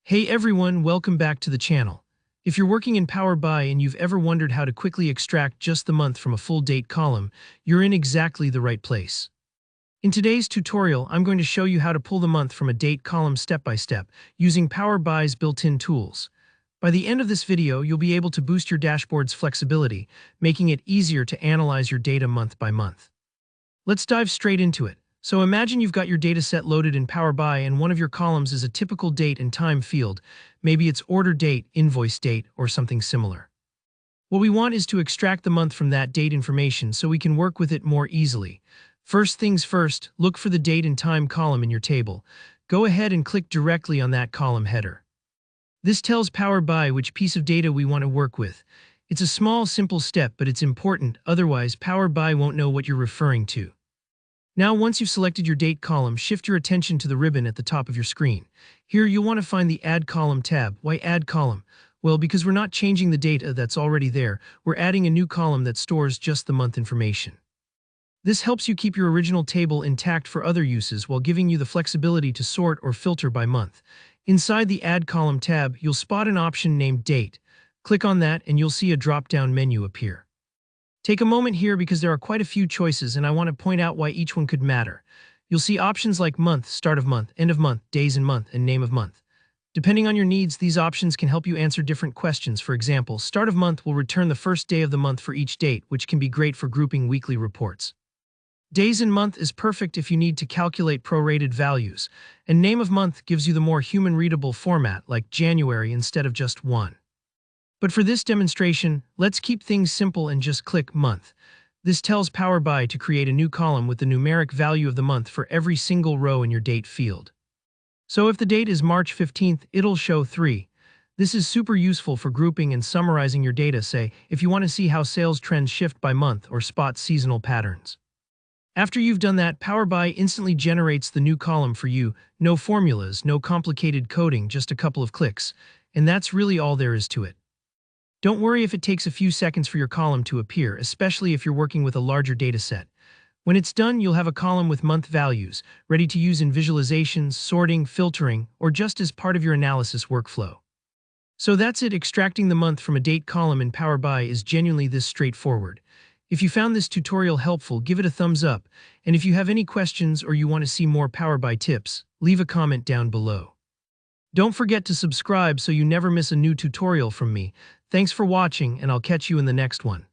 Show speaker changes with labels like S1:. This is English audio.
S1: Hey everyone, welcome back to the channel. If you're working in Power BI and you've ever wondered how to quickly extract just the month from a full date column, you're in exactly the right place. In today's tutorial, I'm going to show you how to pull the month from a date column step by step, using Power BI's built-in tools. By the end of this video, you'll be able to boost your dashboard's flexibility, making it easier to analyze your data month by month. Let's dive straight into it. So imagine you've got your dataset loaded in Power BI and one of your columns is a typical date and time field. Maybe it's order date, invoice date, or something similar. What we want is to extract the month from that date information so we can work with it more easily. First things first, look for the date and time column in your table. Go ahead and click directly on that column header. This tells Power BI which piece of data we want to work with. It's a small, simple step, but it's important, otherwise Power BI won't know what you're referring to. Now, once you've selected your date column, shift your attention to the ribbon at the top of your screen. Here, you'll want to find the Add Column tab. Why Add Column? Well, because we're not changing the data that's already there, we're adding a new column that stores just the month information. This helps you keep your original table intact for other uses while giving you the flexibility to sort or filter by month. Inside the Add Column tab, you'll spot an option named Date. Click on that and you'll see a drop-down menu appear. Take a moment here because there are quite a few choices and I want to point out why each one could matter. You'll see options like month, start of month, end of month, days in month, and name of month. Depending on your needs, these options can help you answer different questions. For example, start of month will return the first day of the month for each date, which can be great for grouping weekly reports. Days in month is perfect if you need to calculate prorated values, and name of month gives you the more human-readable format like January instead of just 1. But for this demonstration, let's keep things simple and just click Month. This tells Power BI to create a new column with the numeric value of the month for every single row in your date field. So if the date is March 15th, it'll show 3. This is super useful for grouping and summarizing your data, say, if you want to see how sales trends shift by month or spot seasonal patterns. After you've done that, Power BI instantly generates the new column for you. No formulas, no complicated coding, just a couple of clicks. And that's really all there is to it. Don't worry if it takes a few seconds for your column to appear, especially if you're working with a larger dataset. When it's done, you'll have a column with month values, ready to use in visualizations, sorting, filtering, or just as part of your analysis workflow. So that's it. Extracting the month from a date column in Power BI is genuinely this straightforward. If you found this tutorial helpful, give it a thumbs up, and if you have any questions or you want to see more Power BI tips, leave a comment down below. Don't forget to subscribe so you never miss a new tutorial from me. Thanks for watching, and I'll catch you in the next one.